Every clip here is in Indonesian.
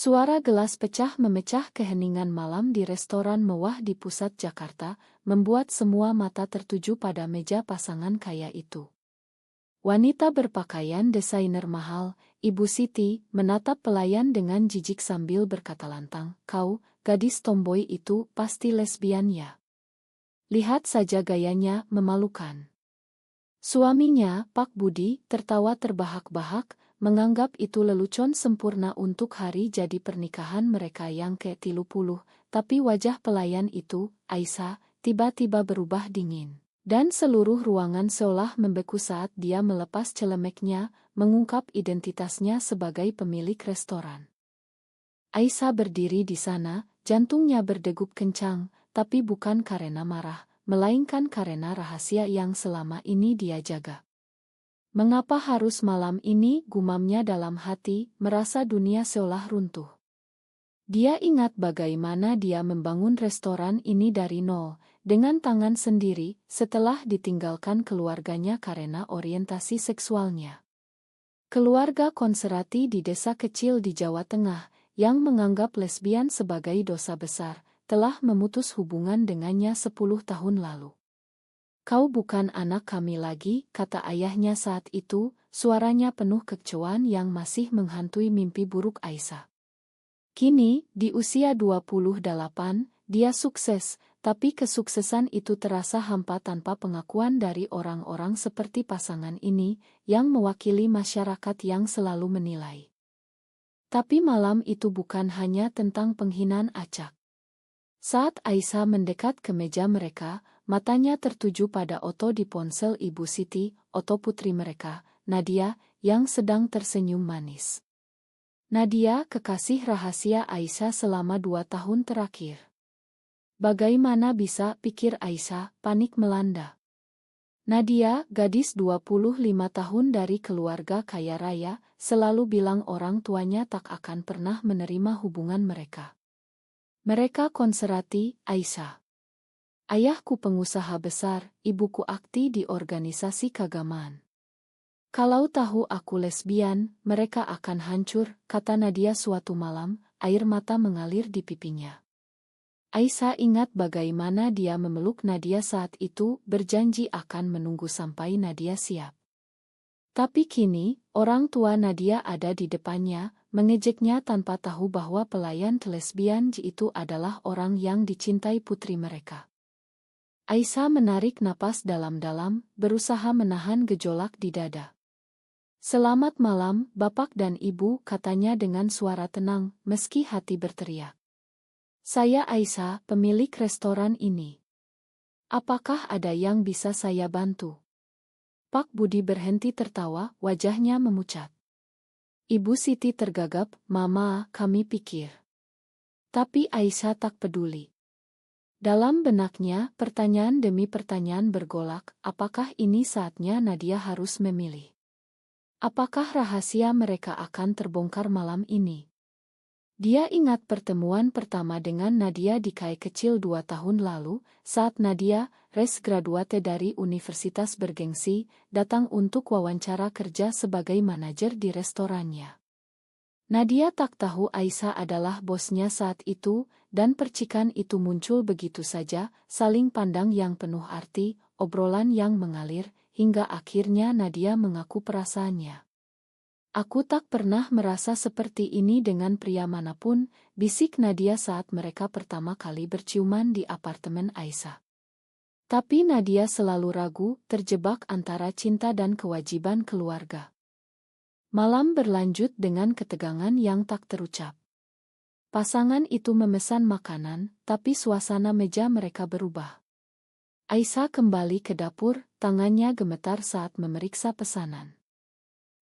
Suara gelas pecah memecah keheningan malam di restoran mewah di pusat Jakarta, membuat semua mata tertuju pada meja pasangan kaya itu. Wanita berpakaian desainer mahal, Ibu Siti, menatap pelayan dengan jijik sambil berkata lantang, "Kau, gadis tomboy itu, pasti lesbian ya? Lihat saja gayanya, memalukan." Suaminya, Pak Budi, tertawa terbahak-bahak, menganggap itu lelucon sempurna untuk hari jadi pernikahan mereka yang ke-30, tapi wajah pelayan itu, Aisyah, tiba-tiba berubah dingin. Dan seluruh ruangan seolah membeku saat dia melepas celemeknya, mengungkap identitasnya sebagai pemilik restoran. Aisyah berdiri di sana, jantungnya berdegup kencang, tapi bukan karena marah, melainkan karena rahasia yang selama ini dia jaga. Mengapa harus malam ini, gumamnya dalam hati, merasa dunia seolah runtuh. Dia ingat bagaimana dia membangun restoran ini dari nol, dengan tangan sendiri, setelah ditinggalkan keluarganya karena orientasi seksualnya. Keluarga konserati di desa kecil di Jawa Tengah, yang menganggap lesbian sebagai dosa besar, telah memutus hubungan dengannya 10 tahun lalu. "Kau bukan anak kami lagi," kata ayahnya saat itu, suaranya penuh kekecewaan yang masih menghantui mimpi buruk Aisyah. Kini, di usia 28, dia sukses, tapi kesuksesan itu terasa hampa tanpa pengakuan dari orang-orang seperti pasangan ini, yang mewakili masyarakat yang selalu menilai. Tapi malam itu bukan hanya tentang penghinaan acak. Saat Aisyah mendekat ke meja mereka, matanya tertuju pada Otto di ponsel Ibu Siti, Otto putri mereka, Nadia, yang sedang tersenyum manis. Nadia, kekasih rahasia Aisyah selama 2 tahun terakhir. Bagaimana bisa, pikir Aisyah, panik melanda. Nadia, gadis 25 tahun dari keluarga kaya raya, selalu bilang orang tuanya tak akan pernah menerima hubungan mereka. Mereka konserati, Aisyah. Ayahku pengusaha besar, ibuku akti di organisasi keagamaan. Kalau tahu aku lesbian, mereka akan hancur, kata Nadia suatu malam, air mata mengalir di pipinya. Aisyah ingat bagaimana dia memeluk Nadia saat itu, berjanji akan menunggu sampai Nadia siap. Tapi kini, orang tua Nadia ada di depannya, mengejeknya tanpa tahu bahwa pelayan lesbian itu adalah orang yang dicintai putri mereka. Aisyah menarik napas dalam-dalam, berusaha menahan gejolak di dada. "Selamat malam, Bapak dan Ibu," katanya dengan suara tenang, meski hati berteriak. "Saya Aisyah, pemilik restoran ini. Apakah ada yang bisa saya bantu?" Pak Budi berhenti tertawa, wajahnya memucat. Ibu Siti tergagap, "Mama, kami pikir." Tapi Aisyah tak peduli. Dalam benaknya, pertanyaan demi pertanyaan bergolak, apakah ini saatnya Nadia harus memilih? Apakah rahasia mereka akan terbongkar malam ini? Dia ingat pertemuan pertama dengan Nadia di Kai Kecil 2 tahun lalu, saat Nadia, res graduate dari universitas bergengsi, datang untuk wawancara kerja sebagai manajer di restorannya. Nadia tak tahu Aisyah adalah bosnya saat itu, dan percikan itu muncul begitu saja, saling pandang yang penuh arti, obrolan yang mengalir, hingga akhirnya Nadia mengaku perasaannya. "Aku tak pernah merasa seperti ini dengan pria manapun," bisik Nadia saat mereka pertama kali berciuman di apartemen Aisyah. Tapi Nadia selalu ragu, terjebak antara cinta dan kewajiban keluarga. Malam berlanjut dengan ketegangan yang tak terucap. Pasangan itu memesan makanan, tapi suasana meja mereka berubah. Aisyah kembali ke dapur, tangannya gemetar saat memeriksa pesanan.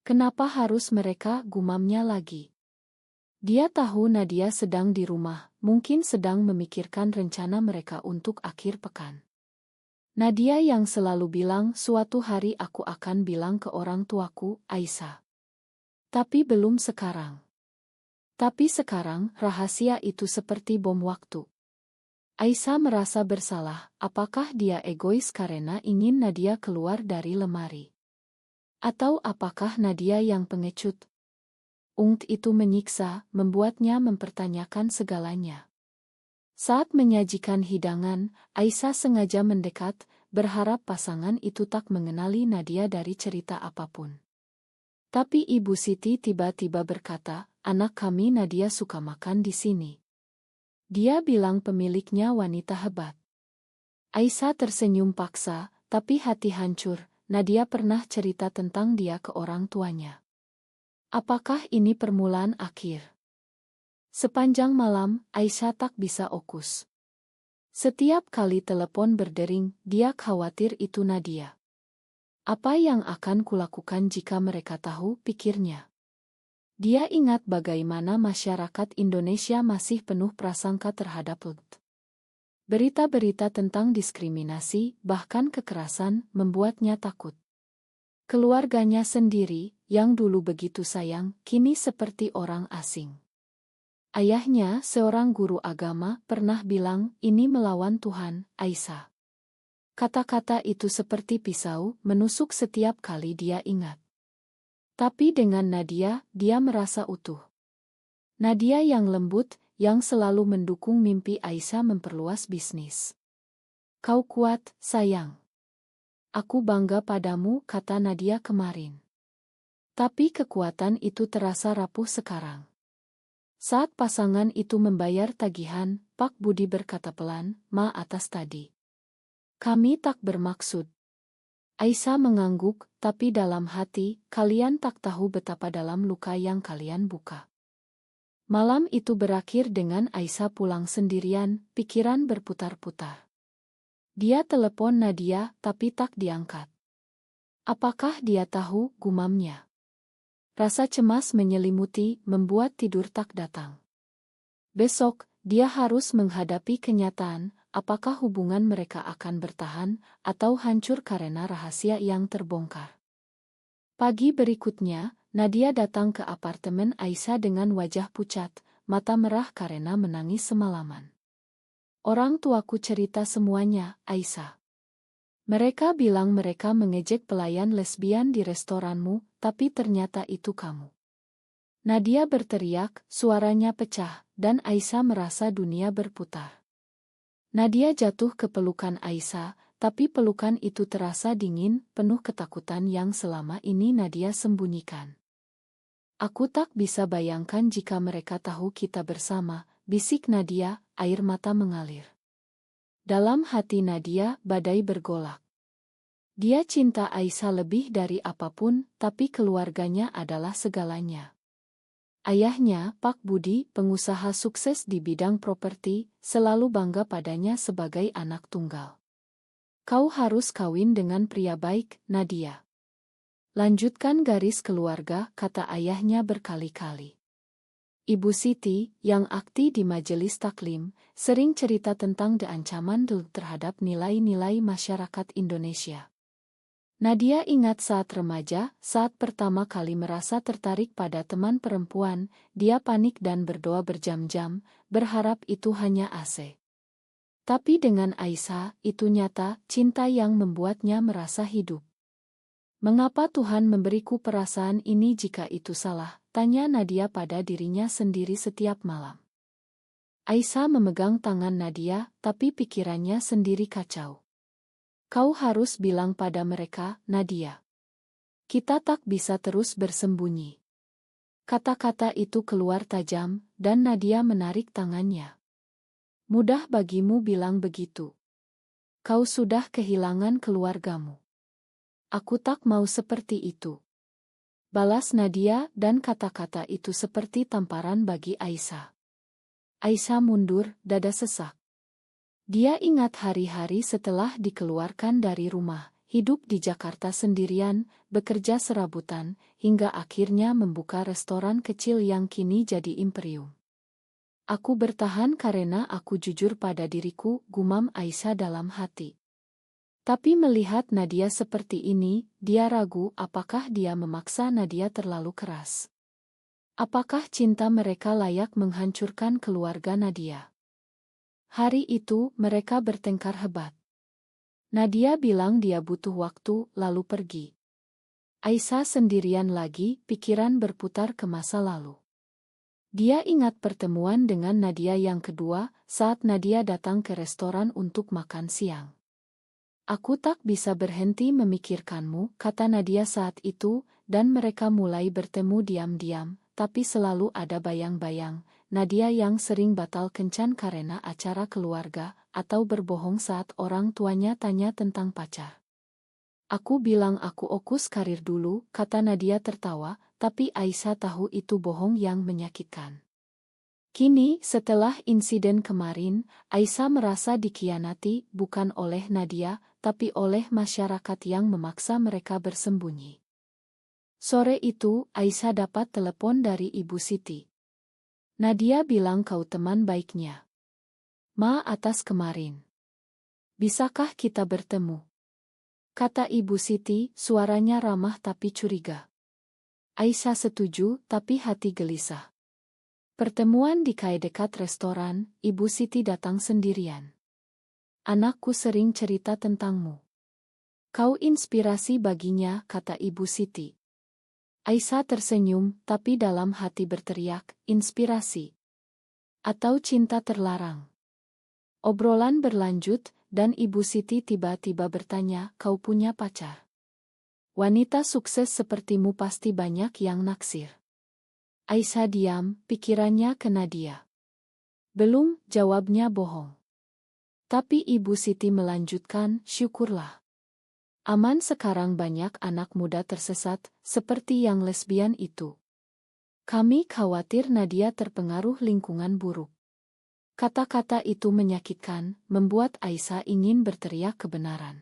"Kenapa harus mereka?" gumamnya lagi. Dia tahu Nadia sedang di rumah, mungkin sedang memikirkan rencana mereka untuk akhir pekan. Nadia yang selalu bilang, "Suatu hari aku akan bilang ke orang tuaku, Aisyah." Tapi belum sekarang. Tapi sekarang, rahasia itu seperti bom waktu. Aisyah merasa bersalah, apakah dia egois karena ingin Nadia keluar dari lemari? Atau apakah Nadia yang pengecut? Ungt itu menyiksa, membuatnya mempertanyakan segalanya. Saat menyajikan hidangan, Aisyah sengaja mendekat, berharap pasangan itu tak mengenali Nadia dari cerita apapun. Tapi Ibu Siti tiba-tiba berkata, "Anak kami Nadia suka makan di sini." Dia bilang pemiliknya wanita hebat. Aisyah tersenyum paksa, tapi hati hancur. Nadia pernah cerita tentang dia ke orang tuanya. Apakah ini permulaan akhir? Sepanjang malam, Aisyah tak bisa fokus. Setiap kali telepon berdering, dia khawatir itu Nadia. Apa yang akan kulakukan jika mereka tahu, pikirnya. Dia ingat bagaimana masyarakat Indonesia masih penuh prasangka terhadap LGBT. Berita-berita tentang diskriminasi, bahkan kekerasan, membuatnya takut. Keluarganya sendiri, yang dulu begitu sayang, kini seperti orang asing. Ayahnya, seorang guru agama, pernah bilang, "Ini melawan Tuhan, Aisyah." Kata-kata itu seperti pisau, menusuk setiap kali dia ingat. Tapi dengan Nadia, dia merasa utuh. Nadia yang lembut, yang selalu mendukung mimpi Aisyah memperluas bisnis. "Kau kuat, sayang. Aku bangga padamu," kata Nadia kemarin. Tapi kekuatan itu terasa rapuh sekarang. Saat pasangan itu membayar tagihan, Pak Budi berkata pelan, "Ma, atas tadi. Kami tak bermaksud." Aisyah mengangguk, tapi dalam hati, "Kalian tak tahu betapa dalam luka yang kalian buka." Malam itu berakhir dengan Aisyah pulang sendirian, pikiran berputar-putar. Dia telepon Nadia, tapi tak diangkat. Apakah dia tahu, gumamnya. Rasa cemas menyelimuti, membuat tidur tak datang. Besok, dia harus menghadapi kenyataan, apakah hubungan mereka akan bertahan, atau hancur karena rahasia yang terbongkar. Pagi berikutnya, Nadia datang ke apartemen Aisyah dengan wajah pucat, mata merah karena menangis semalaman. "Orang tuaku cerita semuanya, Aisyah. Mereka bilang mereka mengejek pelayan lesbian di restoranmu, tapi ternyata itu kamu." Nadia berteriak, suaranya pecah, dan Aisyah merasa dunia berputar. Nadia jatuh ke pelukan Aisyah, tapi pelukan itu terasa dingin, penuh ketakutan yang selama ini Nadia sembunyikan. "Aku tak bisa bayangkan jika mereka tahu kita bersama," bisik Nadia, air mata mengalir. Dalam hati Nadia, badai bergolak. Dia cinta Aisyah lebih dari apapun, tapi keluarganya adalah segalanya. Ayahnya, Pak Budi, pengusaha sukses di bidang properti, selalu bangga padanya sebagai anak tunggal. "Kau harus kawin dengan pria baik, Nadia. Lanjutkan garis keluarga," kata ayahnya berkali-kali. Ibu Siti, yang aktif di majelis taklim, sering cerita tentang ancaman terhadap nilai-nilai masyarakat Indonesia. Nadia ingat saat remaja, saat pertama kali merasa tertarik pada teman perempuan, dia panik dan berdoa berjam-jam, berharap itu hanya AC. Tapi dengan Aisyah, itu nyata, cinta yang membuatnya merasa hidup. "Mengapa Tuhan memberiku perasaan ini jika itu salah?" tanya Nadia pada dirinya sendiri setiap malam. Aisyah memegang tangan Nadia, tapi pikirannya sendiri kacau. "Kau harus bilang pada mereka, Nadia. Kita tak bisa terus bersembunyi." Kata-kata itu keluar tajam, dan Nadia menarik tangannya. "Mudah bagimu bilang begitu. Kau sudah kehilangan keluargamu. Aku tak mau seperti itu," balas Nadia, dan kata-kata itu seperti tamparan bagi Aisyah. Aisyah mundur, dada sesak. Dia ingat hari-hari setelah dikeluarkan dari rumah, hidup di Jakarta sendirian, bekerja serabutan, hingga akhirnya membuka restoran kecil yang kini jadi imperium. "Aku bertahan karena aku jujur pada diriku," gumam Aisyah dalam hati. Tapi melihat Nadia seperti ini, dia ragu apakah dia memaksa Nadia terlalu keras. Apakah cinta mereka layak menghancurkan keluarga Nadia? Hari itu, mereka bertengkar hebat. Nadia bilang dia butuh waktu, lalu pergi. Aisyah sendirian lagi, pikiran berputar ke masa lalu. Dia ingat pertemuan dengan Nadia yang kedua, saat Nadia datang ke restoran untuk makan siang. Aku tak bisa berhenti memikirkanmu, kata Nadia saat itu, dan mereka mulai bertemu diam-diam, tapi selalu ada bayang-bayang, Nadia yang sering batal kencan karena acara keluarga, atau berbohong saat orang tuanya tanya tentang pacar. Aku bilang aku okus karir dulu, kata Nadia tertawa, tapi Aisyah tahu itu bohong yang menyakitkan. Kini, setelah insiden kemarin, Aisyah merasa dikhianati bukan oleh Nadia, tapi oleh masyarakat yang memaksa mereka bersembunyi. Sore itu, Aisyah dapat telepon dari Ibu Siti. Nadia bilang kau teman baiknya. Ma atas kemarin. Bisakah kita bertemu? Kata Ibu Siti, suaranya ramah tapi curiga. Aisyah setuju, tapi hati gelisah. Pertemuan di kai dekat restoran, Ibu Siti datang sendirian. Anakku sering cerita tentangmu. Kau inspirasi baginya, kata Ibu Siti. Aisyah tersenyum, tapi dalam hati berteriak, inspirasi. Atau cinta terlarang. Obrolan berlanjut, dan Ibu Siti tiba-tiba bertanya, kau punya pacar? Wanita sukses sepertimu pasti banyak yang naksir. Aisyah diam, pikirannya ke Nadia. Belum, jawabnya bohong. Tapi Ibu Siti melanjutkan, syukurlah. Aman sekarang banyak anak muda tersesat, seperti yang lesbian itu. Kami khawatir Nadia terpengaruh lingkungan buruk. Kata-kata itu menyakitkan, membuat Aisyah ingin berteriak kebenaran.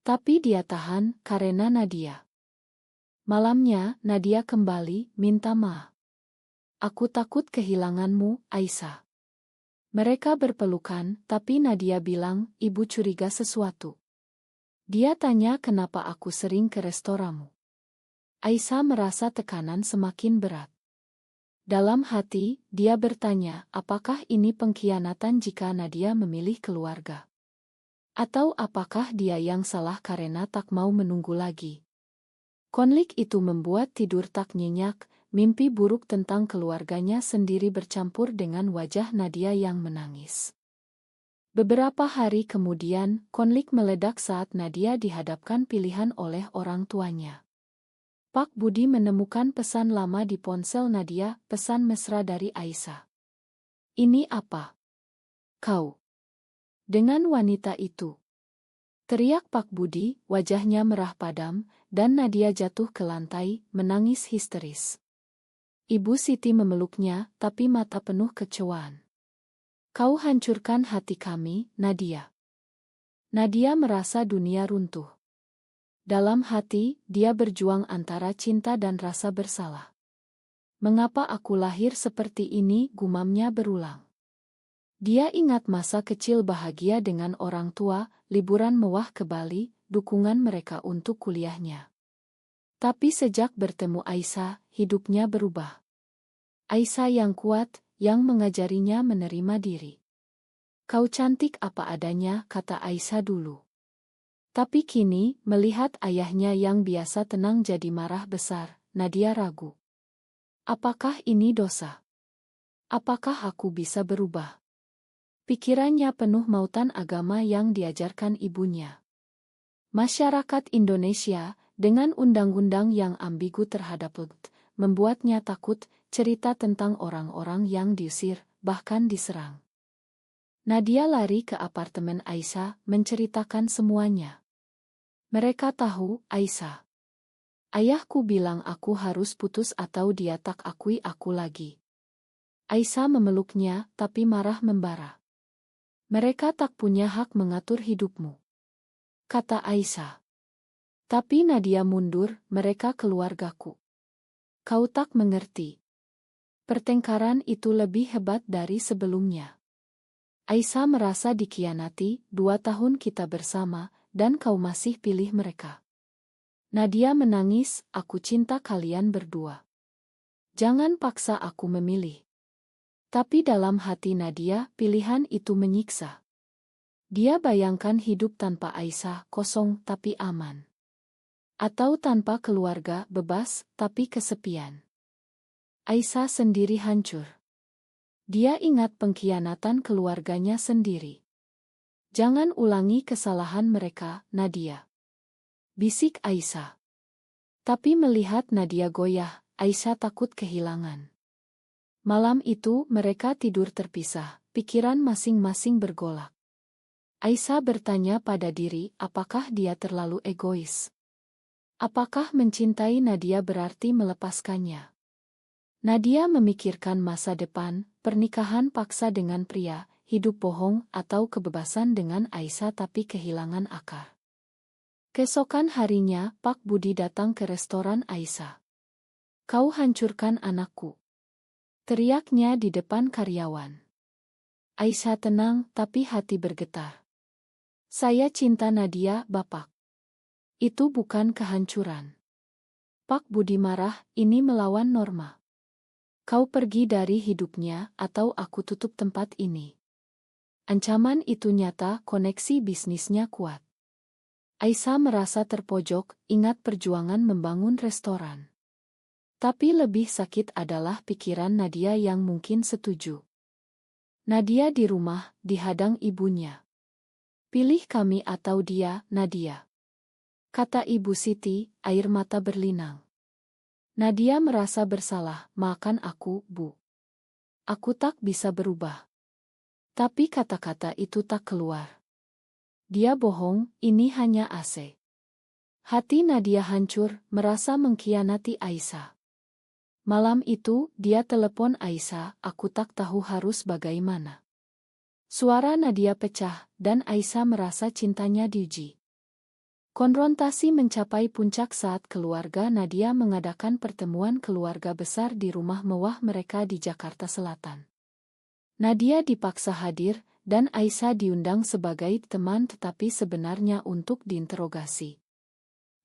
Tapi dia tahan, karena Nadia. Malamnya, Nadia kembali, minta maaf. Aku takut kehilanganmu, Aisyah. Mereka berpelukan, tapi Nadia bilang, ibu curiga sesuatu. Dia tanya kenapa aku sering ke restoranmu. Aisyah merasa tekanan semakin berat. Dalam hati, dia bertanya, apakah ini pengkhianatan jika Nadia memilih keluarga? Atau apakah dia yang salah karena tak mau menunggu lagi? Konflik itu membuat tidur tak nyenyak, mimpi buruk tentang keluarganya sendiri bercampur dengan wajah Nadia yang menangis. Beberapa hari kemudian, konflik meledak saat Nadia dihadapkan pilihan oleh orang tuanya. Pak Budi menemukan pesan lama di ponsel Nadia, pesan mesra dari Aisyah. Ini apa? Kau dengan wanita itu? Teriak Pak Budi, wajahnya merah padam, dan Nadia jatuh ke lantai, menangis histeris. Ibu Siti memeluknya, tapi mata penuh kecewaan. Kau hancurkan hati kami, Nadia. Nadia merasa dunia runtuh. Dalam hati, dia berjuang antara cinta dan rasa bersalah. Mengapa aku lahir seperti ini, gumamnya berulang. Dia ingat masa kecil bahagia dengan orang tua, liburan mewah ke Bali, dukungan mereka untuk kuliahnya. Tapi sejak bertemu Aisyah, hidupnya berubah. Aisyah yang kuat, yang mengajarinya menerima diri. Kau cantik apa adanya, kata Aisyah dulu. Tapi kini, melihat ayahnya yang biasa tenang jadi marah besar, Nadia ragu. Apakah ini dosa? Apakah aku bisa berubah? Pikirannya penuh mautan agama yang diajarkan ibunya. Masyarakat Indonesia, dengan undang-undang yang ambigu terhadap LGBT, membuatnya takut cerita tentang orang-orang yang diusir, bahkan diserang. Nadia lari ke apartemen Aisyah, menceritakan semuanya. Mereka tahu, Aisyah. Ayahku bilang aku harus putus atau dia tak akui aku lagi. Aisyah memeluknya, tapi marah membara. Mereka tak punya hak mengatur hidupmu, kata Aisyah. Tapi Nadia mundur, mereka keluargaku. Kau tak mengerti. Pertengkaran itu lebih hebat dari sebelumnya. Aisyah merasa dikhianati, 2 tahun kita bersama, dan kau masih pilih mereka. Nadia menangis, aku cinta kalian berdua. Jangan paksa aku memilih. Tapi dalam hati Nadia, pilihan itu menyiksa. Dia bayangkan hidup tanpa Aisyah, kosong tapi aman. Atau tanpa keluarga, bebas, tapi kesepian. Aisyah sendiri hancur. Dia ingat pengkhianatan keluarganya sendiri. Jangan ulangi kesalahan mereka, Nadia. Bisik Aisyah. Tapi melihat Nadia goyah, Aisyah takut kehilangan. Malam itu mereka tidur terpisah, pikiran masing-masing bergolak. Aisyah bertanya pada diri, apakah dia terlalu egois? Apakah mencintai Nadia berarti melepaskannya? Nadia memikirkan masa depan, pernikahan paksa dengan pria, hidup bohong, atau kebebasan dengan Aisyah tapi kehilangan akar. Keesokan harinya, Pak Budi datang ke restoran Aisyah. "Kau hancurkan anakku," teriaknya di depan karyawan. Aisyah tenang, tapi hati bergetar. "Saya cinta Nadia, Bapak. Itu bukan kehancuran." Pak Budi marah, "Ini melawan norma. Kau pergi dari hidupnya, atau aku tutup tempat ini." Ancaman itu nyata, koneksi bisnisnya kuat. Aisyah merasa terpojok, ingat perjuangan membangun restoran. Tapi lebih sakit adalah pikiran Nadia yang mungkin setuju. Nadia di rumah, dihadang ibunya. "Pilih kami atau dia, Nadia," kata Ibu Siti, air mata berlinang. Nadia merasa bersalah, "Maafkan aku, Bu. Aku tak bisa berubah." Tapi kata-kata itu tak keluar. Dia bohong, ini hanya AC. Hati Nadia hancur, merasa mengkhianati Aisyah. Malam itu, dia telepon Aisyah, "Aku tak tahu harus bagaimana." Suara Nadia pecah, dan Aisyah merasa cintanya diuji. Konfrontasi mencapai puncak saat keluarga Nadia mengadakan pertemuan keluarga besar di rumah mewah mereka di Jakarta Selatan. Nadia dipaksa hadir, dan Aisyah diundang sebagai teman tetapi sebenarnya untuk diinterogasi.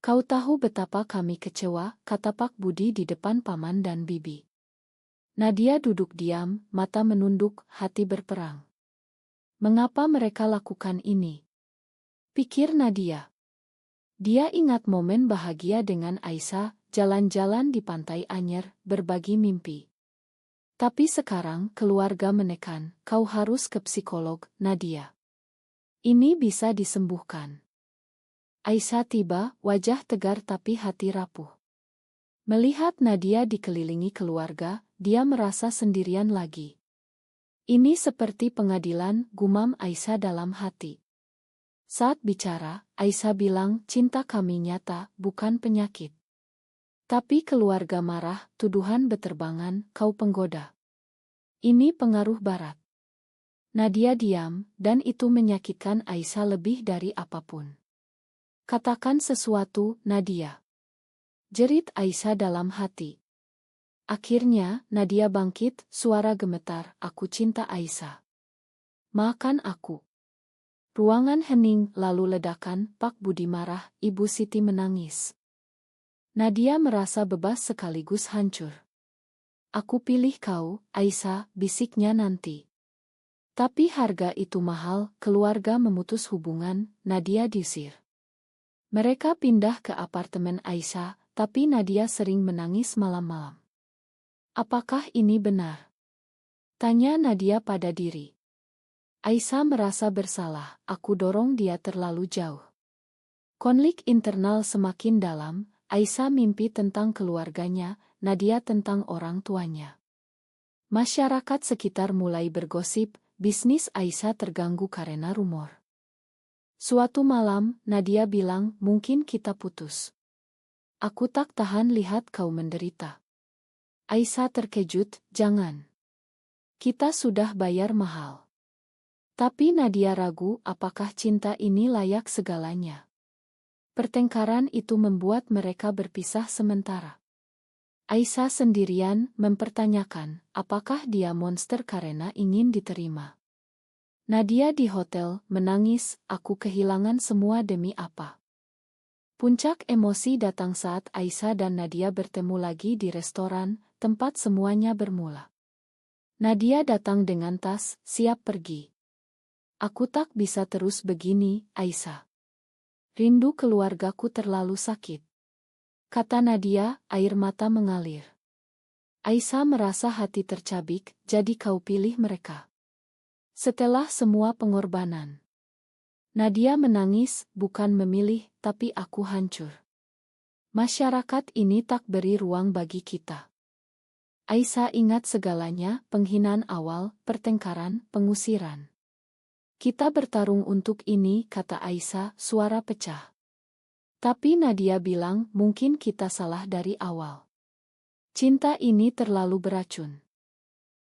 "Kau tahu betapa kami kecewa," kata Pak Budi di depan paman dan bibi. Nadia duduk diam, mata menunduk, hati berperang. Mengapa mereka lakukan ini? Pikir Nadia. Dia ingat momen bahagia dengan Aisyah, jalan-jalan di Pantai Anyer, berbagi mimpi. Tapi sekarang keluarga menekan, "Kau harus ke psikolog, Nadia. Ini bisa disembuhkan." Aisyah tiba, wajah tegar tapi hati rapuh. Melihat Nadia dikelilingi keluarga, dia merasa sendirian lagi. "Ini seperti pengadilan," gumam Aisyah dalam hati. Saat bicara, Aisyah bilang, "Cinta kami nyata, bukan penyakit." Tapi keluarga marah, tuduhan beterbangan, "Kau penggoda. Ini pengaruh barat." Nadia diam, dan itu menyakitkan Aisyah lebih dari apapun. "Katakan sesuatu, Nadia," jerit Aisyah dalam hati. Akhirnya, Nadia bangkit, suara gemetar, "Aku cinta Aisyah. Maafkan aku." Ruangan hening, lalu ledakan, Pak Budi marah, Ibu Siti menangis. Nadia merasa bebas sekaligus hancur. "Aku pilih kau, Aisyah," bisiknya nanti. Tapi harga itu mahal, keluarga memutus hubungan, Nadia diusir. Mereka pindah ke apartemen Aisyah, tapi Nadia sering menangis malam-malam. Apakah ini benar? Tanya Nadia pada diri. Aisyah merasa bersalah, "Aku dorong dia terlalu jauh." Konflik internal semakin dalam, Aisyah mimpi tentang keluarganya, Nadia tentang orang tuanya. Masyarakat sekitar mulai bergosip, bisnis Aisyah terganggu karena rumor. Suatu malam, Nadia bilang, "Mungkin kita putus. Aku tak tahan lihat kau menderita." Aisyah terkejut, "Jangan. Kita sudah bayar mahal." Tapi Nadia ragu apakah cinta ini layak segalanya. Pertengkaran itu membuat mereka berpisah sementara. Aisyah sendirian mempertanyakan, apakah dia monster karena ingin diterima. Nadia di hotel, menangis, "Aku kehilangan semua demi apa?" Puncak emosi datang saat Aisyah dan Nadia bertemu lagi di restoran, tempat semuanya bermula. Nadia datang dengan tas, siap pergi. "Aku tak bisa terus begini, Aisyah. Rindu keluargaku terlalu sakit." kata Nadia, air mata mengalir. Aisyah merasa hati tercabik, jadi kau pilih mereka. Setelah semua pengorbanan. Nadia menangis, bukan memilih, tapi aku hancur. Masyarakat ini tak beri ruang bagi kita. Aisyah ingat segalanya, penghinaan awal, pertengkaran, pengusiran. Kita bertarung untuk ini, kata Aisyah, suara pecah. Tapi Nadia bilang, mungkin kita salah dari awal. Cinta ini terlalu beracun.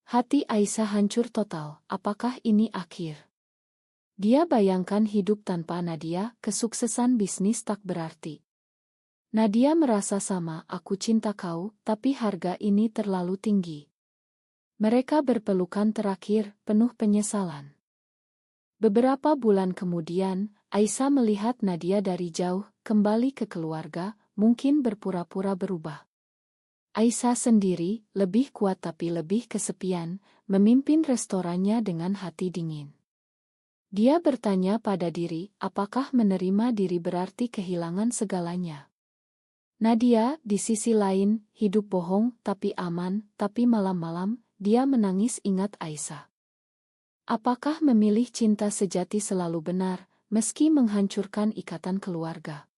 Hati Aisyah hancur total, apakah ini akhir? Dia bayangkan hidup tanpa Nadia, kesuksesan bisnis tak berarti. Nadia merasa sama, aku cinta kau, tapi harga ini terlalu tinggi. Mereka berpelukan terakhir, penuh penyesalan. Beberapa bulan kemudian, Aisyah melihat Nadia dari jauh, kembali ke keluarga, mungkin berpura-pura berubah. Aisyah sendiri, lebih kuat tapi lebih kesepian, memimpin restorannya dengan hati dingin. Dia bertanya pada diri, apakah menerima diri berarti kehilangan segalanya? Nadia, di sisi lain, hidup bohong, tapi aman, tapi malam-malam, dia menangis ingat Aisyah. Apakah memilih cinta sejati selalu benar, meski menghancurkan ikatan keluarga?